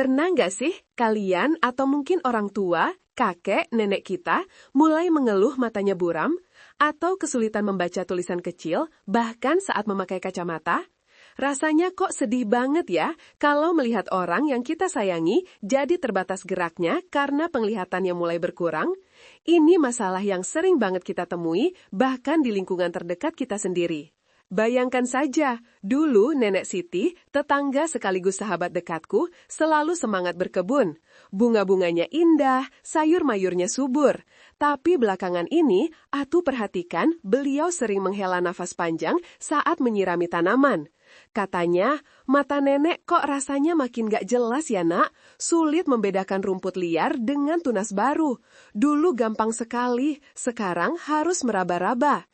Pernah nggak sih kalian atau mungkin orang tua, kakek, nenek kita mulai mengeluh matanya buram atau kesulitan membaca tulisan kecil bahkan saat memakai kacamata? Rasanya kok sedih banget ya kalau melihat orang yang kita sayangi jadi terbatas geraknya karena penglihatannya mulai berkurang. Ini masalah yang sering banget kita temui bahkan di lingkungan terdekat kita sendiri. Bayangkan saja, dulu Nenek Siti, tetangga sekaligus sahabat dekatku, selalu semangat berkebun. Bunga-bunganya indah, sayur-mayurnya subur. Tapi belakangan ini, Atu perhatikan beliau sering menghela nafas panjang saat menyirami tanaman. Katanya, mata nenek kok rasanya makin gak jelas ya nak, sulit membedakan rumput liar dengan tunas baru. Dulu gampang sekali, sekarang harus meraba-raba.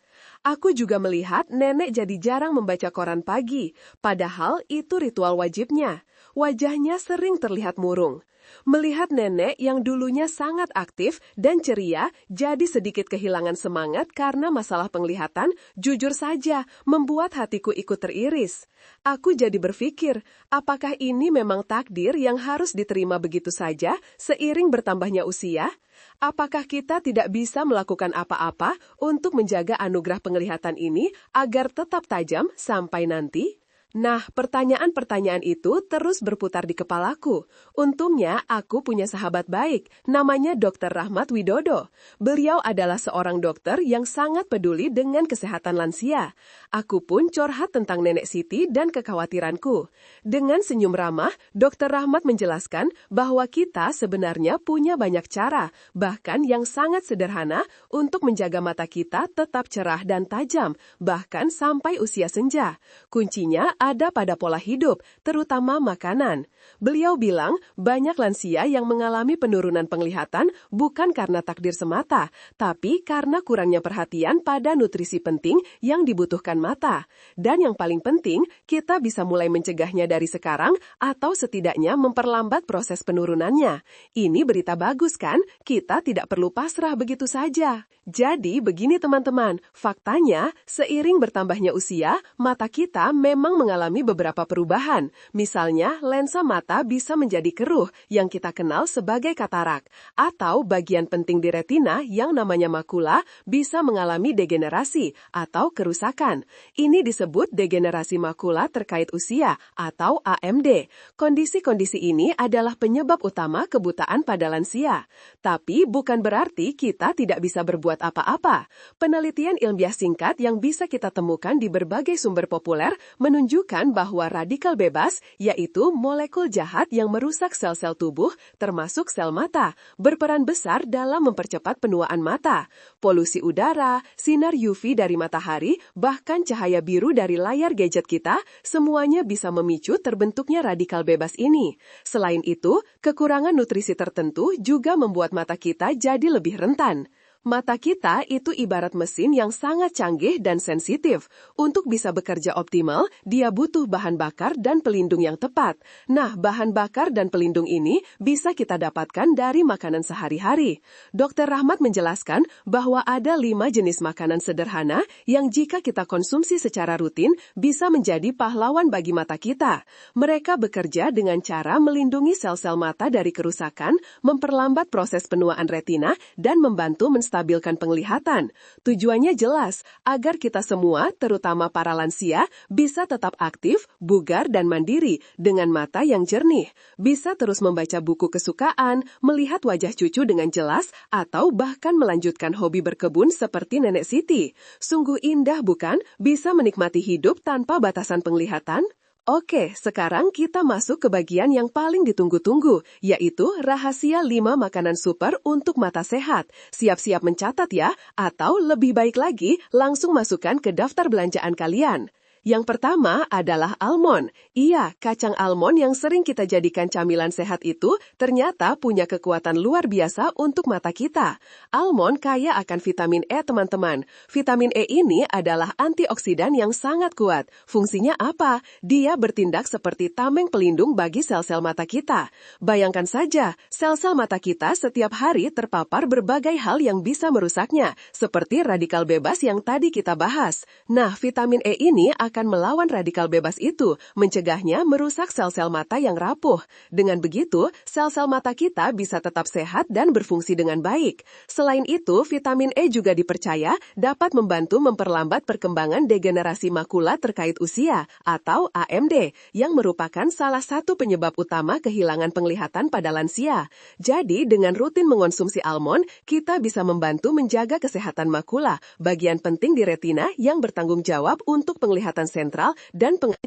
Aku juga melihat nenek jadi jarang membaca koran pagi, padahal itu ritual wajibnya. Wajahnya sering terlihat murung. Melihat nenek yang dulunya sangat aktif dan ceria jadi sedikit kehilangan semangat karena masalah penglihatan, jujur saja membuat hatiku ikut teriris. Aku jadi berpikir, apakah ini memang takdir yang harus diterima begitu saja seiring bertambahnya usia? Apakah kita tidak bisa melakukan apa-apa untuk menjaga anugerah penglihatan ini agar tetap tajam sampai nanti? Nah, pertanyaan-pertanyaan itu terus berputar di kepalaku. Untungnya, aku punya sahabat baik, namanya Dr. Rahmat Widodo. Beliau adalah seorang dokter yang sangat peduli dengan kesehatan lansia. Aku pun curhat tentang Nenek Siti dan kekhawatiranku. Dengan senyum ramah, Dr. Rahmat menjelaskan bahwa kita sebenarnya punya banyak cara, bahkan yang sangat sederhana untuk menjaga mata kita tetap cerah dan tajam, bahkan sampai usia senja. Kuncinya ada pada pola hidup, terutama makanan. Beliau bilang banyak lansia yang mengalami penurunan penglihatan bukan karena takdir semata, tapi karena kurangnya perhatian pada nutrisi penting yang dibutuhkan mata. Dan yang paling penting, kita bisa mulai mencegahnya dari sekarang atau setidaknya memperlambat proses penurunannya. Ini berita bagus kan? Kita tidak perlu pasrah begitu saja. Jadi begini teman-teman, faktanya seiring bertambahnya usia, mata kita memang mengalami beberapa perubahan. Misalnya, lensa mata bisa menjadi keruh yang kita kenal sebagai katarak, atau bagian penting di retina yang namanya makula bisa mengalami degenerasi atau kerusakan. Ini disebut degenerasi makula terkait usia atau AMD. Kondisi-kondisi ini adalah penyebab utama kebutaan pada lansia. Tapi bukan berarti kita tidak bisa berbuat apa-apa. Penelitian ilmiah singkat yang bisa kita temukan di berbagai sumber populer menunjukkan bahwa radikal bebas, yaitu molekul jahat yang merusak sel-sel tubuh, termasuk sel mata, berperan besar dalam mempercepat penuaan mata. Polusi udara, sinar UV dari matahari, bahkan cahaya biru dari layar gadget kita, semuanya bisa memicu terbentuknya radikal bebas ini. Selain itu, kekurangan nutrisi tertentu juga membuat mata kita jadi lebih rentan. Mata kita itu ibarat mesin yang sangat canggih dan sensitif. Untuk bisa bekerja optimal, dia butuh bahan bakar dan pelindung yang tepat. Nah, bahan bakar dan pelindung ini bisa kita dapatkan dari makanan sehari-hari. Dr. Rahmat menjelaskan bahwa ada 5 jenis makanan sederhana yang jika kita konsumsi secara rutin bisa menjadi pahlawan bagi mata kita. Mereka bekerja dengan cara melindungi sel-sel mata dari kerusakan, memperlambat proses penuaan retina, dan membantu menstabilkan penglihatan. Tujuannya jelas, agar kita semua, terutama para lansia, bisa tetap aktif, bugar, dan mandiri dengan mata yang jernih. Bisa terus membaca buku kesukaan, melihat wajah cucu dengan jelas, atau bahkan melanjutkan hobi berkebun seperti Nenek Siti. Sungguh indah bukan? Bisa menikmati hidup tanpa batasan penglihatan? Oke, sekarang kita masuk ke bagian yang paling ditunggu-tunggu, yaitu rahasia 5 makanan super untuk mata sehat. Siap-siap mencatat ya, atau lebih baik lagi, langsung masukkan ke daftar belanjaan kalian. Yang pertama adalah almond. Iya, kacang almond yang sering kita jadikan camilan sehat itu ternyata punya kekuatan luar biasa untuk mata kita. Almond kaya akan vitamin E, teman-teman. Vitamin E ini adalah antioksidan yang sangat kuat. Fungsinya apa? Dia bertindak seperti tameng pelindung bagi sel-sel mata kita. Bayangkan saja, sel-sel mata kita setiap hari terpapar berbagai hal yang bisa merusaknya, seperti radikal bebas yang tadi kita bahas. Nah, vitamin E ini akan akan melawan radikal bebas itu, mencegahnya merusak sel-sel mata yang rapuh. Dengan begitu, sel-sel mata kita bisa tetap sehat dan berfungsi dengan baik. Selain itu, vitamin E juga dipercaya dapat membantu memperlambat perkembangan degenerasi makula terkait usia, atau AMD, yang merupakan salah satu penyebab utama kehilangan penglihatan pada lansia. Jadi, dengan rutin mengonsumsi almond, kita bisa membantu menjaga kesehatan makula, bagian penting di retina yang bertanggung jawab untuk penglihatan sentral dan penglihatan.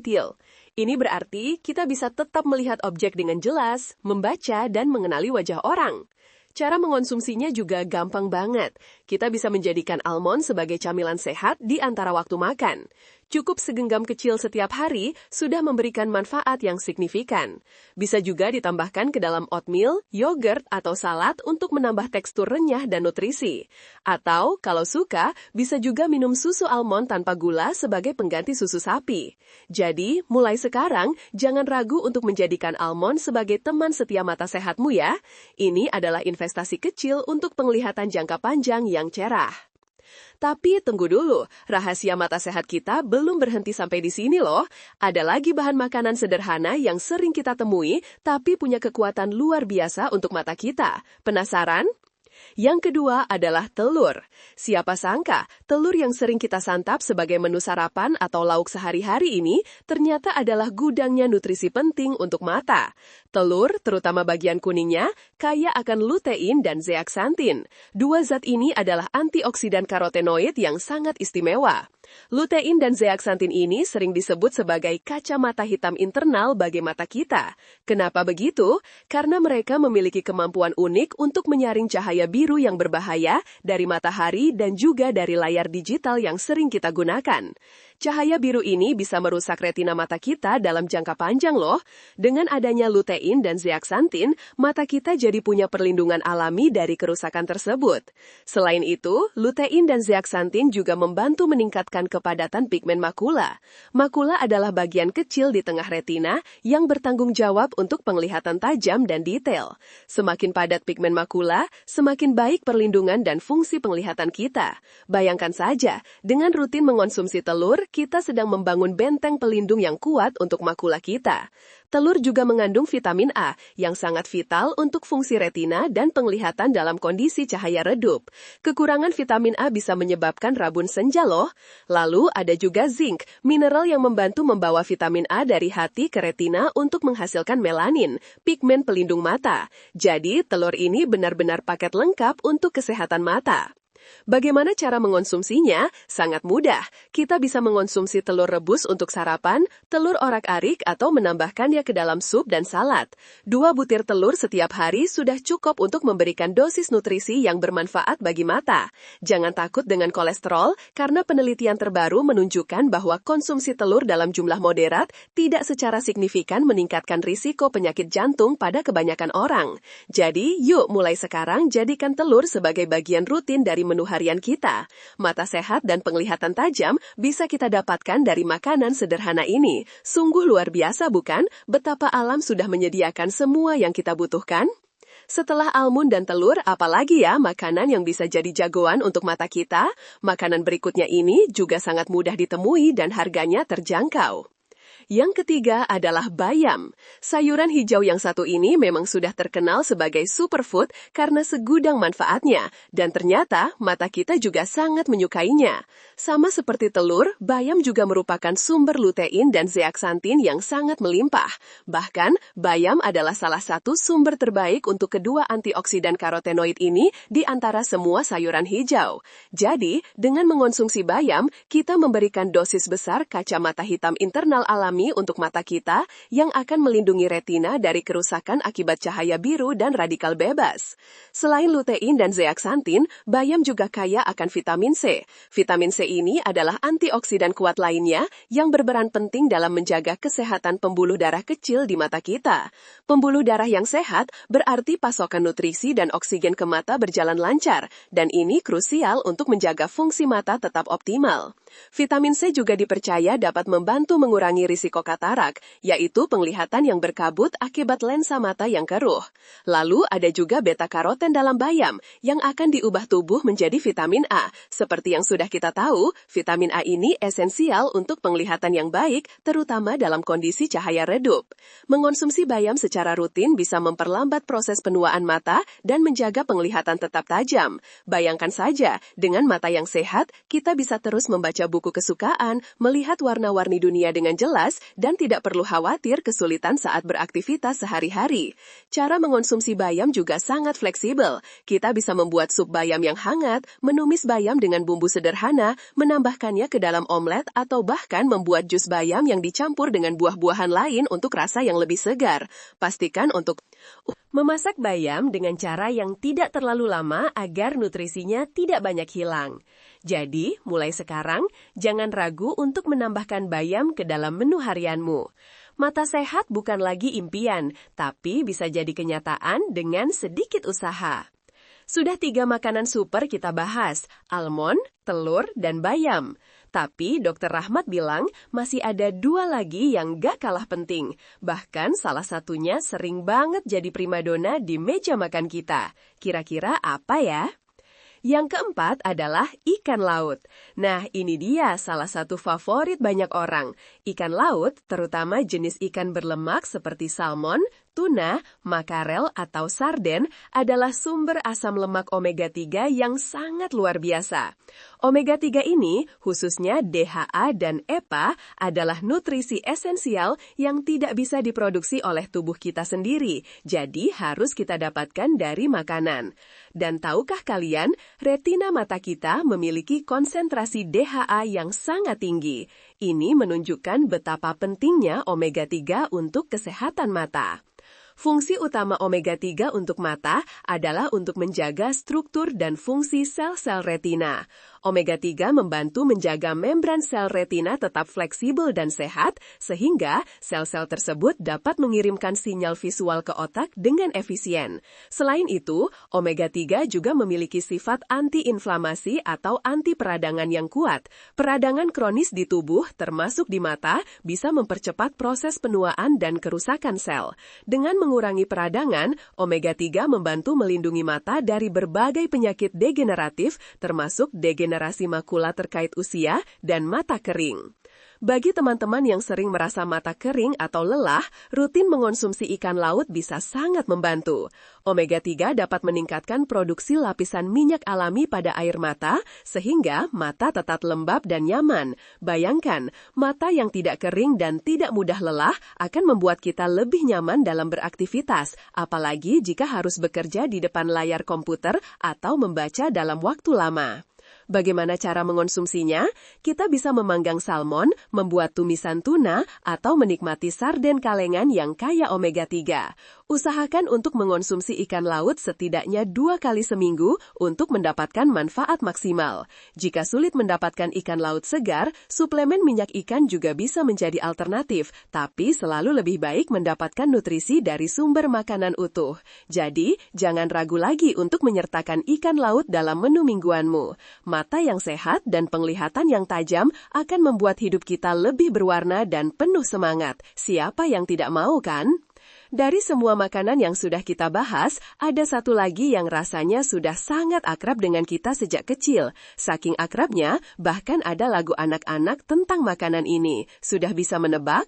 Ini berarti kita bisa tetap melihat objek dengan jelas, membaca, dan mengenali wajah orang. Cara mengonsumsinya juga gampang banget. Kita bisa menjadikan almond sebagai camilan sehat di antara waktu makan. Cukup segenggam kecil setiap hari sudah memberikan manfaat yang signifikan. Bisa juga ditambahkan ke dalam oatmeal, yogurt, atau salad untuk menambah tekstur renyah dan nutrisi. Atau, kalau suka, bisa juga minum susu almond tanpa gula sebagai pengganti susu sapi. Jadi, mulai sekarang, jangan ragu untuk menjadikan almond sebagai teman setia mata sehatmu ya. Ini adalah investasi kecil untuk penglihatan jangka panjang yang cerah. Tapi tunggu dulu, rahasia mata sehat kita belum berhenti sampai di sini loh. Ada lagi bahan makanan sederhana yang sering kita temui, tapi punya kekuatan luar biasa untuk mata kita. Penasaran? Yang kedua adalah telur. Siapa sangka, telur yang sering kita santap sebagai menu sarapan atau lauk sehari-hari ini ternyata adalah gudangnya nutrisi penting untuk mata. Telur, terutama bagian kuningnya, kaya akan lutein dan zeaksantin. Dua zat ini adalah antioksidan karotenoid yang sangat istimewa. Lutein dan zeaksantin ini sering disebut sebagai kacamata hitam internal bagi mata kita. Kenapa begitu? Karena mereka memiliki kemampuan unik untuk menyaring cahaya biru yang berbahaya dari matahari dan juga dari layar digital yang sering kita gunakan. Cahaya biru ini bisa merusak retina mata kita dalam jangka panjang loh. Dengan adanya lutein dan zeaksantin, mata kita jadi punya perlindungan alami dari kerusakan tersebut. Selain itu, lutein dan zeaksantin juga membantu meningkatkan kepadatan pigmen makula. Makula adalah bagian kecil di tengah retina yang bertanggung jawab untuk penglihatan tajam dan detail. Semakin padat pigmen makula, semakin baik perlindungan dan fungsi penglihatan kita. Bayangkan saja, dengan rutin mengonsumsi telur, kita sedang membangun benteng pelindung yang kuat untuk makula kita. Telur juga mengandung vitamin A yang sangat vital untuk fungsi retina dan penglihatan dalam kondisi cahaya redup. Kekurangan vitamin A bisa menyebabkan rabun senja loh. Lalu ada juga zinc, mineral yang membantu membawa vitamin A dari hati ke retina untuk menghasilkan melanin, pigmen pelindung mata. Jadi telur ini benar-benar paket lengkap untuk kesehatan mata. Bagaimana cara mengonsumsinya? Sangat mudah. Kita bisa mengonsumsi telur rebus untuk sarapan, telur orak-arik, atau menambahkannya ke dalam sup dan salad. 2 butir telur setiap hari sudah cukup untuk memberikan dosis nutrisi yang bermanfaat bagi mata. Jangan takut dengan kolesterol, karena penelitian terbaru menunjukkan bahwa konsumsi telur dalam jumlah moderat tidak secara signifikan meningkatkan risiko penyakit jantung pada kebanyakan orang. Jadi, yuk mulai sekarang jadikan telur sebagai bagian rutin dari menu harian kita. Mata sehat dan penglihatan tajam bisa kita dapatkan dari makanan sederhana ini. Sungguh luar biasa bukan? Betapa alam sudah menyediakan semua yang kita butuhkan? Setelah almond dan telur, apalagi ya makanan yang bisa jadi jagoan untuk mata kita? Makanan berikutnya ini juga sangat mudah ditemui dan harganya terjangkau. Yang ketiga adalah bayam. Sayuran hijau yang satu ini memang sudah terkenal sebagai superfood karena segudang manfaatnya, dan ternyata mata kita juga sangat menyukainya. Sama seperti telur, bayam juga merupakan sumber lutein dan zeaksantin yang sangat melimpah. Bahkan, bayam adalah salah satu sumber terbaik untuk kedua antioksidan karotenoid ini di antara semua sayuran hijau. Jadi, dengan mengonsumsi bayam, kita memberikan dosis besar kacamata hitam internal alami untuk mata kita yang akan melindungi retina dari kerusakan akibat cahaya biru dan radikal bebas. Selain lutein dan zeaksantin, bayam juga kaya akan vitamin C. Vitamin C ini adalah antioksidan kuat lainnya yang berperan penting dalam menjaga kesehatan pembuluh darah kecil di mata kita. Pembuluh darah yang sehat berarti pasokan nutrisi dan oksigen ke mata berjalan lancar, dan ini krusial untuk menjaga fungsi mata tetap optimal. Vitamin C juga dipercaya dapat membantu mengurangi risiko katarak, yaitu penglihatan yang berkabut akibat lensa mata yang keruh. Lalu ada juga beta-karoten dalam bayam, yang akan diubah tubuh menjadi vitamin A. Seperti yang sudah kita tahu, vitamin A ini esensial untuk penglihatan yang baik, terutama dalam kondisi cahaya redup. Mengonsumsi bayam secara rutin bisa memperlambat proses penuaan mata dan menjaga penglihatan tetap tajam. Bayangkan saja, dengan mata yang sehat, kita bisa terus membaca buku kesukaan, melihat warna-warni dunia dengan jelas, dan tidak perlu khawatir kesulitan saat beraktivitas sehari-hari. Cara mengonsumsi bayam juga sangat fleksibel. Kita bisa membuat sup bayam yang hangat, menumis bayam dengan bumbu sederhana, menambahkannya ke dalam omelet, atau bahkan membuat jus bayam yang dicampur dengan buah-buahan lain untuk rasa yang lebih segar. Pastikan untuk memasak bayam dengan cara yang tidak terlalu lama agar nutrisinya tidak banyak hilang. Jadi, mulai sekarang, jangan ragu untuk menambahkan bayam ke dalam menu harianmu. Mata sehat bukan lagi impian, tapi bisa jadi kenyataan dengan sedikit usaha. Sudah 3 makanan super kita bahas, almond, telur, dan bayam. Tapi Dr. Rahmat bilang masih ada 2 lagi yang gak kalah penting. Bahkan salah satunya sering banget jadi primadona di meja makan kita. Kira-kira apa ya? Yang keempat adalah ikan laut. Nah, ini dia salah satu favorit banyak orang. Ikan laut, terutama jenis ikan berlemak seperti salmon, tuna, makarel, atau sarden adalah sumber asam lemak omega 3 yang sangat luar biasa. Omega 3 ini, khususnya DHA dan EPA, adalah nutrisi esensial yang tidak bisa diproduksi oleh tubuh kita sendiri, jadi harus kita dapatkan dari makanan. Dan tahukah kalian, retina mata kita memiliki konsentrasi DHA yang sangat tinggi. Ini menunjukkan betapa pentingnya omega 3 untuk kesehatan mata. Fungsi utama omega 3 untuk mata adalah untuk menjaga struktur dan fungsi sel-sel retina. Omega 3 membantu menjaga membran sel retina tetap fleksibel dan sehat, sehingga sel-sel tersebut dapat mengirimkan sinyal visual ke otak dengan efisien. Selain itu, omega 3 juga memiliki sifat anti-inflamasi atau anti peradangan yang kuat. Peradangan kronis di tubuh, termasuk di mata, bisa mempercepat proses penuaan dan kerusakan sel. Dengan mengurangi peradangan, omega 3 membantu melindungi mata dari berbagai penyakit degeneratif, termasuk degenerasi makula terkait usia dan mata kering. Bagi teman-teman yang sering merasa mata kering atau lelah, rutin mengonsumsi ikan laut bisa sangat membantu. Omega 3 dapat meningkatkan produksi lapisan minyak alami pada air mata, sehingga mata tetap lembab dan nyaman. Bayangkan, mata yang tidak kering dan tidak mudah lelah akan membuat kita lebih nyaman dalam beraktivitas, apalagi jika harus bekerja di depan layar komputer atau membaca dalam waktu lama. Bagaimana cara mengonsumsinya? Kita bisa memanggang salmon, membuat tumisan tuna, atau menikmati sarden kalengan yang kaya omega 3. Usahakan untuk mengonsumsi ikan laut setidaknya 2 kali seminggu untuk mendapatkan manfaat maksimal. Jika sulit mendapatkan ikan laut segar, suplemen minyak ikan juga bisa menjadi alternatif, tapi selalu lebih baik mendapatkan nutrisi dari sumber makanan utuh. Jadi, jangan ragu lagi untuk menyertakan ikan laut dalam menu mingguanmu. Mata yang sehat dan penglihatan yang tajam akan membuat hidup kita lebih berwarna dan penuh semangat. Siapa yang tidak mau, kan? Dari semua makanan yang sudah kita bahas, ada satu lagi yang rasanya sudah sangat akrab dengan kita sejak kecil. Saking akrabnya, bahkan ada lagu anak-anak tentang makanan ini. Sudah bisa menebak?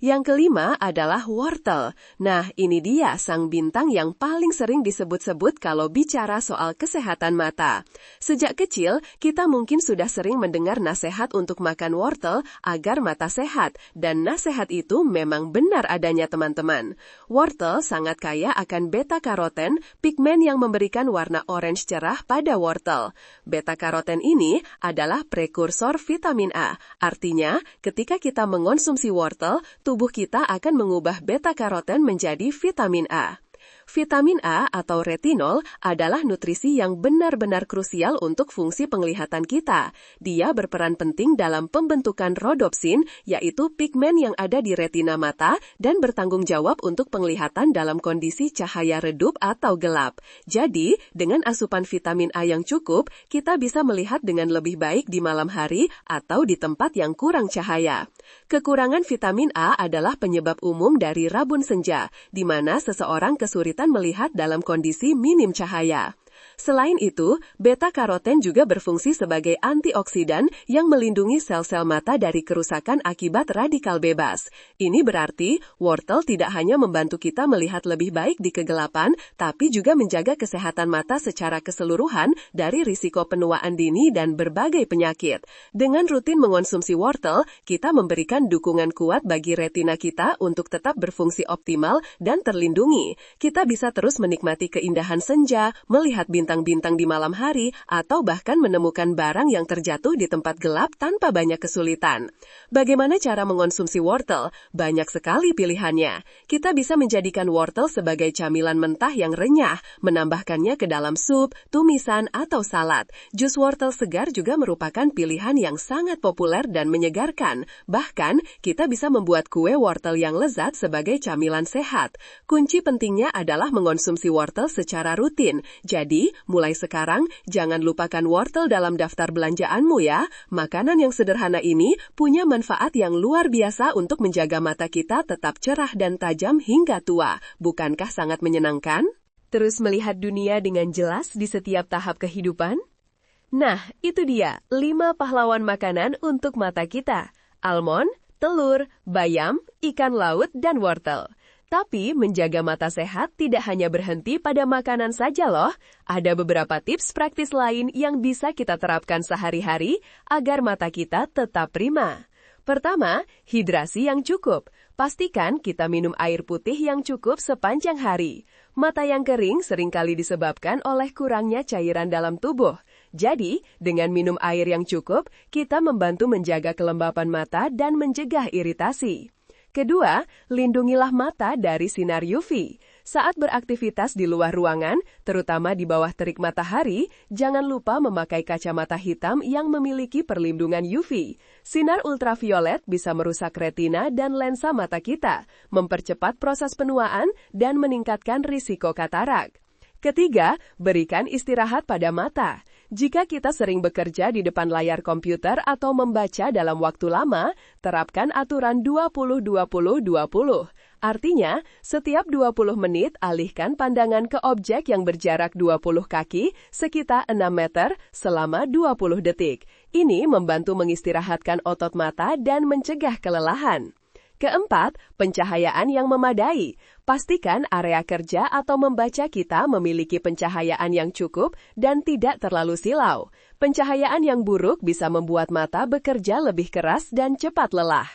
Yang kelima adalah wortel. Nah, ini dia sang bintang yang paling sering disebut-sebut kalau bicara soal kesehatan mata. Sejak kecil, kita mungkin sudah sering mendengar nasihat untuk makan wortel agar mata sehat, dan nasihat itu memang benar adanya teman-teman. Wortel sangat kaya akan beta-karoten, pigmen yang memberikan warna orange cerah pada wortel. Beta-karoten ini adalah prekursor vitamin A. Artinya, ketika kita mengonsumsi wortel, tubuh kita akan mengubah beta-karoten menjadi vitamin A. Vitamin A atau retinol adalah nutrisi yang benar-benar krusial untuk fungsi penglihatan kita. Dia berperan penting dalam pembentukan rodopsin, yaitu pigmen yang ada di retina mata dan bertanggung jawab untuk penglihatan dalam kondisi cahaya redup atau gelap. Jadi, dengan asupan vitamin A yang cukup, kita bisa melihat dengan lebih baik di malam hari atau di tempat yang kurang cahaya. Kekurangan vitamin A adalah penyebab umum dari rabun senja, di mana seseorang kesulitan melihat dalam kondisi minim cahaya. Selain itu, beta-karoten juga berfungsi sebagai antioksidan yang melindungi sel-sel mata dari kerusakan akibat radikal bebas. Ini berarti, wortel tidak hanya membantu kita melihat lebih baik di kegelapan, tapi juga menjaga kesehatan mata secara keseluruhan dari risiko penuaan dini dan berbagai penyakit. Dengan rutin mengonsumsi wortel, kita memberikan dukungan kuat bagi retina kita untuk tetap berfungsi optimal dan terlindungi. Kita bisa terus menikmati keindahan senja, melihat bintang-bintang di malam hari, atau bahkan menemukan barang yang terjatuh di tempat gelap tanpa banyak kesulitan. Bagaimana cara mengonsumsi wortel? Banyak sekali pilihannya. Kita bisa menjadikan wortel sebagai camilan mentah yang renyah, menambahkannya ke dalam sup, tumisan, atau salad. Jus wortel segar juga merupakan pilihan yang sangat populer dan menyegarkan. Bahkan, kita bisa membuat kue wortel yang lezat sebagai camilan sehat. Kunci pentingnya adalah mengonsumsi wortel secara rutin. Jadi, mulai sekarang, jangan lupakan wortel dalam daftar belanjaanmu ya. Makanan yang sederhana ini punya manfaat yang luar biasa untuk menjaga mata kita tetap cerah dan tajam hingga tua. Bukankah sangat menyenangkan? Terus melihat dunia dengan jelas di setiap tahap kehidupan? Nah, itu dia 5 pahlawan makanan untuk mata kita. Almond, telur, bayam, ikan laut, dan wortel. Tapi, menjaga mata sehat tidak hanya berhenti pada makanan saja loh. Ada beberapa tips praktis lain yang bisa kita terapkan sehari-hari agar mata kita tetap prima. Pertama, hidrasi yang cukup. Pastikan kita minum air putih yang cukup sepanjang hari. Mata yang kering seringkali disebabkan oleh kurangnya cairan dalam tubuh. Jadi, dengan minum air yang cukup, kita membantu menjaga kelembapan mata dan mencegah iritasi. Kedua, lindungilah mata dari sinar UV. Saat beraktivitas di luar ruangan, terutama di bawah terik matahari, jangan lupa memakai kacamata hitam yang memiliki perlindungan UV. Sinar ultraviolet bisa merusak retina dan lensa mata kita, mempercepat proses penuaan, dan meningkatkan risiko katarak. Ketiga, berikan istirahat pada mata. Jika kita sering bekerja di depan layar komputer atau membaca dalam waktu lama, terapkan aturan 20-20-20. Artinya, setiap 20 menit alihkan pandangan ke objek yang berjarak 20 kaki sekitar 6 meter selama 20 detik. Ini membantu mengistirahatkan otot mata dan mencegah kelelahan. Keempat, pencahayaan yang memadai. Pastikan area kerja atau membaca kita memiliki pencahayaan yang cukup dan tidak terlalu silau. Pencahayaan yang buruk bisa membuat mata bekerja lebih keras dan cepat lelah.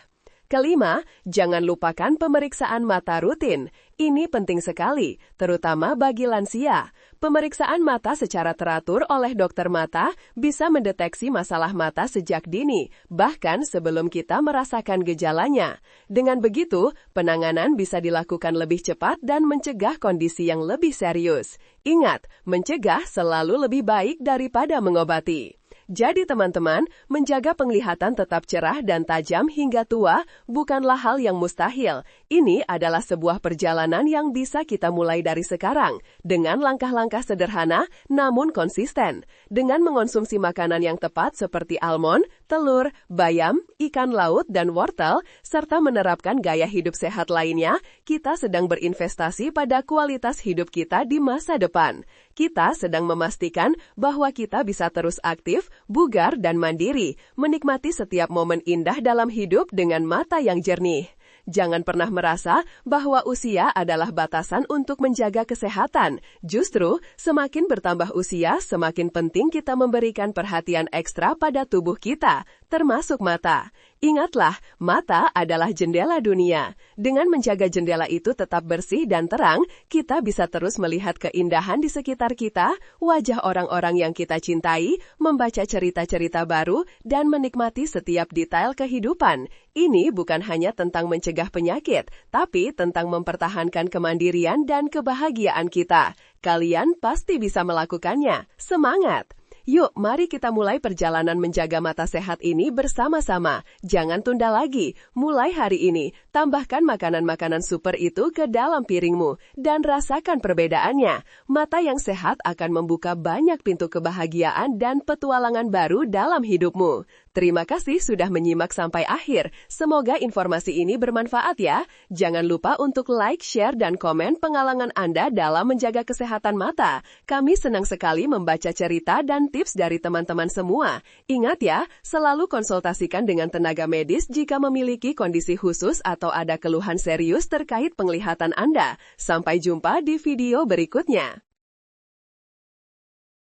Kelima, jangan lupakan pemeriksaan mata rutin. Ini penting sekali, terutama bagi lansia. Pemeriksaan mata secara teratur oleh dokter mata bisa mendeteksi masalah mata sejak dini, bahkan sebelum kita merasakan gejalanya. Dengan begitu, penanganan bisa dilakukan lebih cepat dan mencegah kondisi yang lebih serius. Ingat, mencegah selalu lebih baik daripada mengobati. Jadi teman-teman, menjaga penglihatan tetap cerah dan tajam hingga tua bukanlah hal yang mustahil. Ini adalah sebuah perjalanan yang bisa kita mulai dari sekarang, dengan langkah-langkah sederhana namun konsisten. Dengan mengonsumsi makanan yang tepat seperti almond, telur, bayam, ikan laut, dan wortel, serta menerapkan gaya hidup sehat lainnya, kita sedang berinvestasi pada kualitas hidup kita di masa depan. Kita sedang memastikan bahwa kita bisa terus aktif, bugar, dan mandiri, menikmati setiap momen indah dalam hidup dengan mata yang jernih. Jangan pernah merasa bahwa usia adalah batasan untuk menjaga kesehatan. Justru, semakin bertambah usia, semakin penting kita memberikan perhatian ekstra pada tubuh kita, termasuk mata. Ingatlah, mata adalah jendela dunia. Dengan menjaga jendela itu tetap bersih dan terang, kita bisa terus melihat keindahan di sekitar kita, wajah orang-orang yang kita cintai, membaca cerita-cerita baru, dan menikmati setiap detail kehidupan. Ini bukan hanya tentang mencegah penyakit, tapi tentang mempertahankan kemandirian dan kebahagiaan kita. Kalian pasti bisa melakukannya. Semangat! Yuk, mari kita mulai perjalanan menjaga mata sehat ini bersama-sama. Jangan tunda lagi. Mulai hari ini, tambahkan makanan-makanan super itu ke dalam piringmu dan rasakan perbedaannya. Mata yang sehat akan membuka banyak pintu kebahagiaan dan petualangan baru dalam hidupmu. Terima kasih sudah menyimak sampai akhir. Semoga informasi ini bermanfaat ya. Jangan lupa untuk like, share, dan komen pengalaman Anda dalam menjaga kesehatan mata. Kami senang sekali membaca cerita dan tips dari teman-teman semua. Ingat ya, selalu konsultasikan dengan tenaga medis jika memiliki kondisi khusus atau ada keluhan serius terkait penglihatan Anda. Sampai jumpa di video berikutnya.